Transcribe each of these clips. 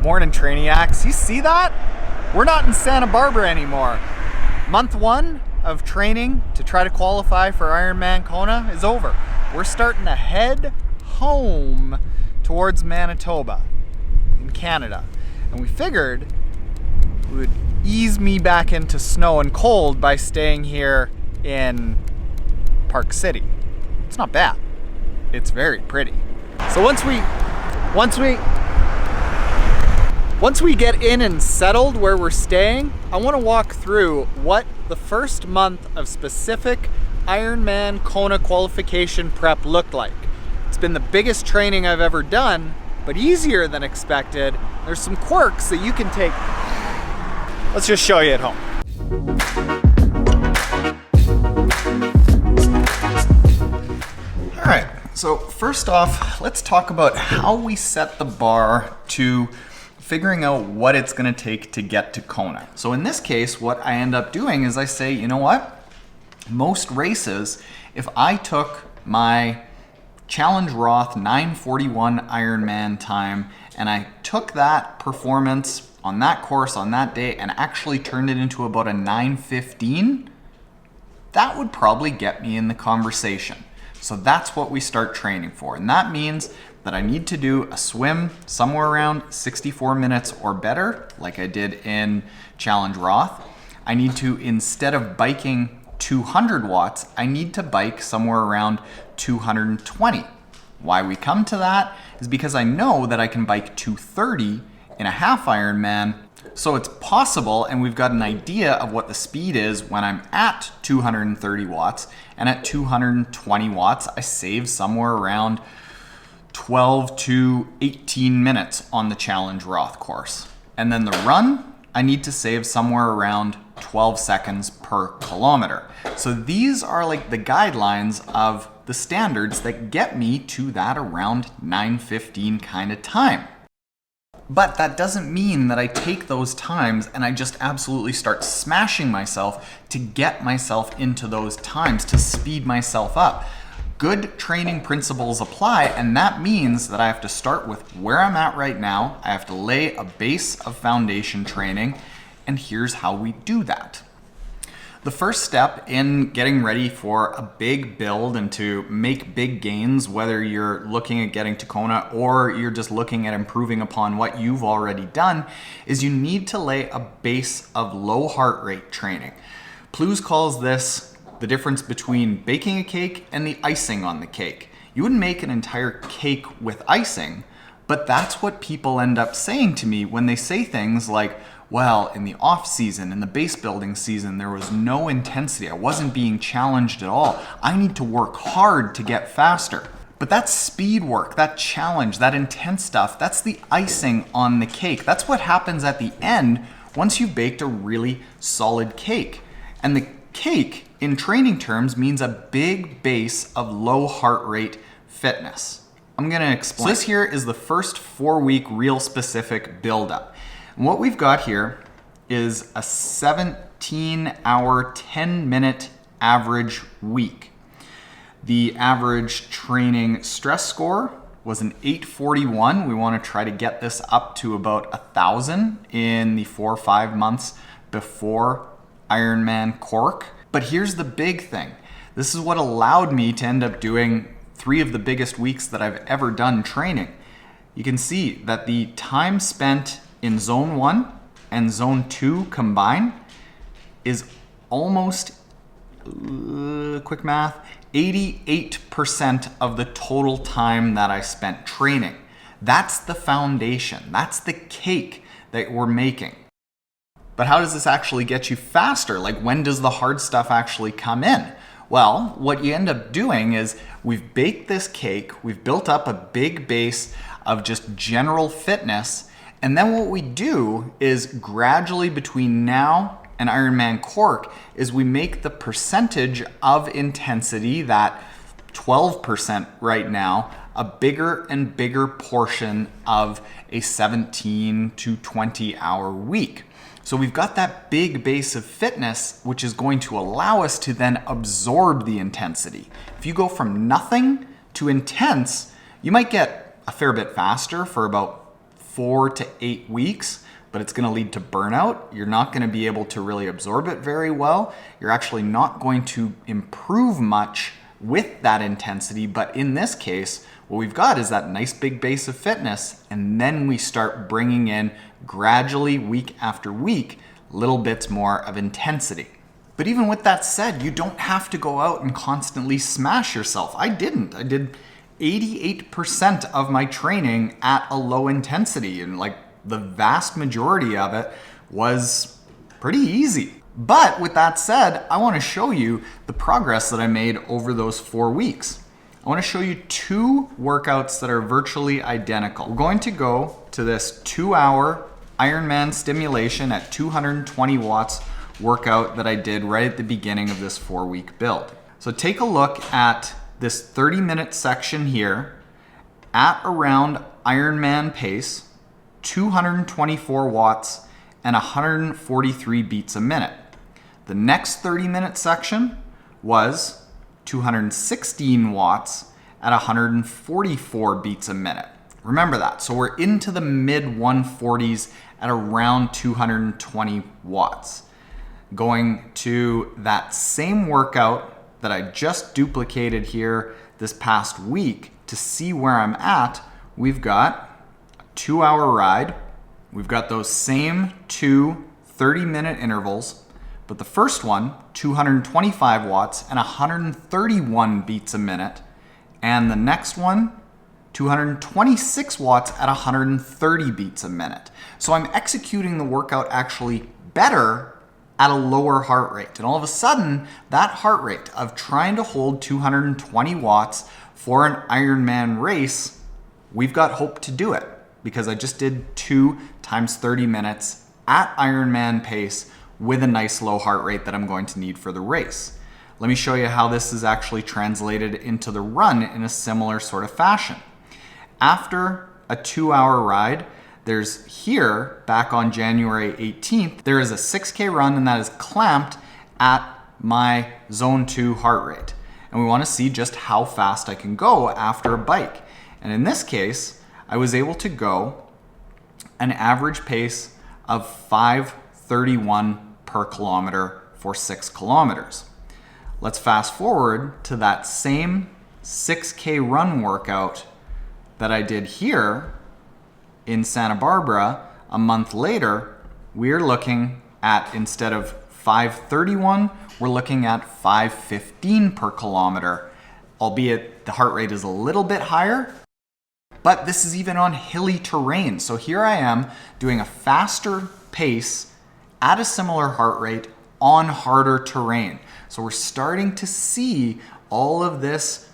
Morning, Trainiacs. You see that? We're not in Santa Barbara anymore. Month 1 of training to try to qualify for Ironman Kona is over. We're starting to head home towards Manitoba in Canada. And we figured it would ease me back into snow and cold by staying here in Park City. It's not bad. It's very pretty. So once we get in and settled where we're staying, I want to walk through what the first month of specific Ironman Kona qualification prep looked like. It's been the biggest training I've ever done, but easier than expected. There's some quirks that you can take. Let's just show you at home. All right, so first off, let's talk about how we set the bar to figuring out what it's gonna take to get to Kona. So in this case, what I end up doing is I say, you know what? Most races, if I took my Challenge Roth 9:41 Ironman time and I took that performance on that course on that day and actually turned it into about a 9:15, that would probably get me in the conversation. So that's what we start training for. And that means that I need to do a swim somewhere around 64 minutes or better, like I did in Challenge Roth. I need to, instead of biking 200 watts, I need to bike somewhere around 220. Why we come to that is because I know that I can bike 230 in a half Ironman. So it's possible, and we've got an idea of what the speed is when I'm at 230 watts, and at 220 watts, I save somewhere around 12 to 18 minutes on the Challenge Roth course. And then the run, I need to save somewhere around 12 seconds per kilometer. So these are like the guidelines of the standards that get me to that around 9:15 kind of time. But that doesn't mean that I take those times and I just absolutely start smashing myself to get myself into those times, to speed myself up. Good training principles apply, and that means that I have to start with where I'm at right now. I have to lay a base of foundation training, and here's how we do that. The first step in getting ready for a big build and to make big gains, whether you're looking at getting to Kona or you're just looking at improving upon what you've already done, is you need to lay a base of low heart rate training. Plews calls this the difference between baking a cake and the icing on the cake. You wouldn't make an entire cake with icing, but that's what people end up saying to me when they say things like, well, in the off season, in the base building season, there was no intensity. I wasn't being challenged at all. I need to work hard to get faster. But that's speed work, that challenge, that intense stuff, that's the icing on the cake. That's what happens at the end once you've baked a really solid cake. And the cake, in training terms, means a big base of low heart rate fitness. I'm gonna explain. So this here is the first 4-week real specific buildup. And what we've got here is a 17-hour, 10-minute average week. The average training stress score was an 841. We want to try to get this up to about 1,000 in the 4 or 5 months before Ironman Cork. But here's the big thing. This is what allowed me to end up doing 3 of the biggest weeks that I've ever done training. You can see that the time spent in zone 1 and zone 2 combined is almost, quick math, 88% of the total time that I spent training. That's the foundation. That's the cake that we're making. But how does this actually get you faster? Like, when does the hard stuff actually come in? Well, what you end up doing is we've baked this cake, we've built up a big base of just general fitness, and then what we do is gradually between now and Ironman Cork is we make the percentage of intensity, that 12% right now, a bigger and bigger portion of a 17 to 20 hour week. So we've got that big base of fitness, which is going to allow us to then absorb the intensity. If you go from nothing to intense, you might get a fair bit faster for about 4 to 8 weeks, but it's going to lead to burnout. You're not going to be able to really absorb it very well. You're actually not going to improve much with that intensity, but in this case, what we've got is that nice big base of fitness, and then we start bringing in gradually, week after week, little bits more of intensity. But even with that said, you don't have to go out and constantly smash yourself. I didn't. I did 88% of my training at a low intensity, and like the vast majority of it was pretty easy. But with that said, I want to show you the progress that I made over those 4 weeks. I want to show you 2 workouts that are virtually identical. We're going to go to this 2-hour Ironman stimulation at 220 watts workout that I did right at the beginning of this 4-week build. So take a look at this 30-minute section here at around Ironman pace, 224 watts and 143 beats a minute. The next 30-minute section was 216 watts at 144 beats a minute. Remember that. So we're into the mid 140s at around 220 watts. Going to that same workout that I just duplicated here this past week to see where I'm at, we've got a 2-hour ride. We've got those same 2 30-minute intervals, but the first one, 225 watts and 131 beats a minute. And the next one, 226 watts at 130 beats a minute. So I'm executing the workout actually better at a lower heart rate. And all of a sudden, that heart rate of trying to hold 220 watts for an Ironman race, we've got hope to do it because I just did 2 times 30 minutes at Ironman pace with a nice low heart rate that I'm going to need for the race. Let me show you how this is actually translated into the run in a similar sort of fashion. After a 2-hour ride, there's here, back on January 18th, there is a 6K run, and that is clamped at my zone 2 heart rate. And we want to see just how fast I can go after a bike. And in this case, I was able to go an average pace of 5:31 per kilometer for 6 kilometers. Let's fast forward to that same 6K run workout that I did here in Santa Barbara a month later. We're looking at, instead of 5:31, we're looking at 5:15 per kilometer, albeit the heart rate is a little bit higher, but this is even on hilly terrain. So here I am doing a faster pace at a similar heart rate on harder terrain. So we're starting to see all of this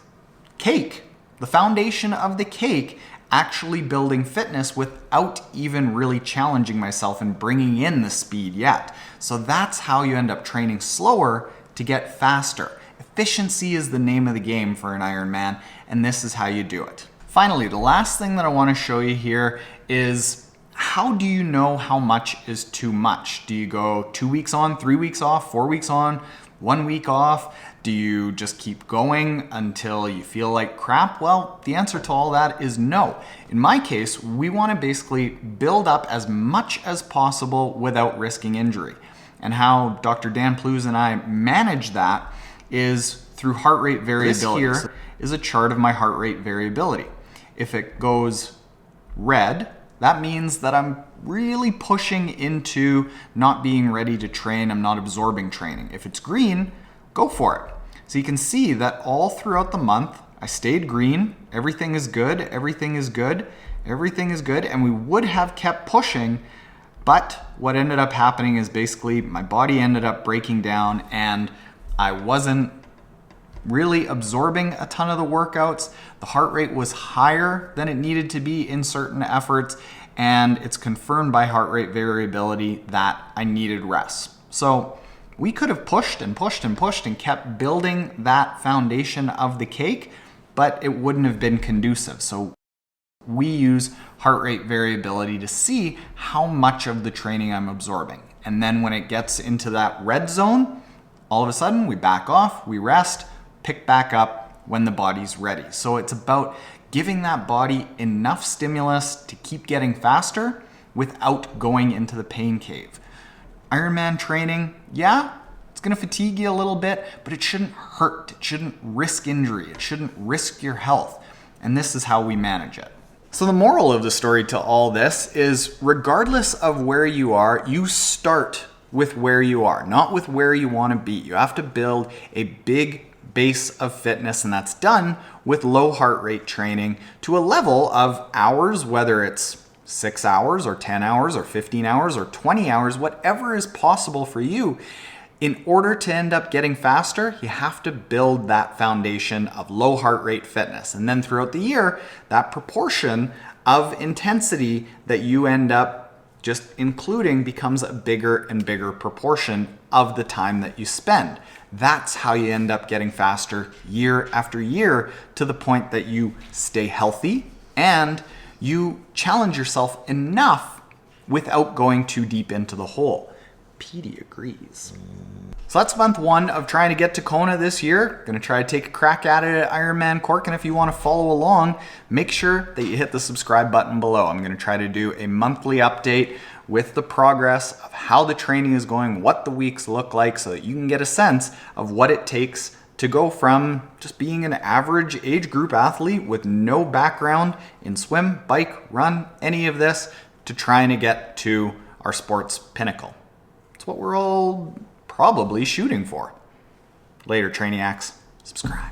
cake, the foundation of the cake, actually building fitness without even really challenging myself and bringing in the speed yet. So that's how you end up training slower to get faster. Efficiency is the name of the game for an Ironman, and this is how you do it. Finally, the last thing that I want to show you here is, how do you know how much is too much? Do you go 2 weeks on, 3 weeks off, 4 weeks on, 1 week off? Do you just keep going until you feel like crap? Well, the answer to all that is no. In my case, we want to basically build up as much as possible without risking injury. And how Dr. Dan Plews and I manage that is through heart rate variability. This here is a chart of my heart rate variability. If it goes red, that means that I'm really pushing into not being ready to train. I'm not absorbing training. If it's green, go for it. So you can see that all throughout the month, I stayed green. Everything is good. Everything is good. Everything is good. And we would have kept pushing. But what ended up happening is basically my body ended up breaking down, and I wasn't really absorbing a ton of the workouts. The heart rate was higher than it needed to be in certain efforts, and it's confirmed by heart rate variability that I needed rest. So we could have pushed and pushed and pushed and kept building that foundation of the cake, but it wouldn't have been conducive. So we use heart rate variability to see how much of the training I'm absorbing. And then when it gets into that red zone, all of a sudden we back off, we rest, pick back up when the body's ready. So it's about giving that body enough stimulus to keep getting faster without going into the pain cave. Ironman training, yeah, it's gonna fatigue you a little bit, but it shouldn't hurt. It shouldn't risk injury. It shouldn't risk your health. And this is how we manage it. So the moral of the story to all this is, regardless of where you are, you start with where you are, not with where you want to be. You have to build a big base of fitness, and that's done with low heart rate training to a level of hours, whether it's 6 hours or 10 hours or 15 hours or 20 hours, whatever is possible for you. In order to end up getting faster, you have to build that foundation of low heart rate fitness. And then throughout the year, that proportion of intensity that you end up just including becomes a bigger and bigger proportion of the time that you spend. That's how you end up getting faster year after year, to the point that you stay healthy and you challenge yourself enough without going too deep into the hole. Petey agrees. So that's month 1 of trying to get to Kona this year. Gonna try to take a crack at it at Ironman Cork, and if you want to follow along, make sure that you hit the subscribe button below. I'm gonna try to do a monthly update with the progress of how the training is going, what the weeks look like, so that you can get a sense of what it takes to go from just being an average age group athlete with no background in swim, bike, run, any of this, to trying to get to our sport's pinnacle. It's what we're all probably shooting for. Later, Trainiacs. Subscribe.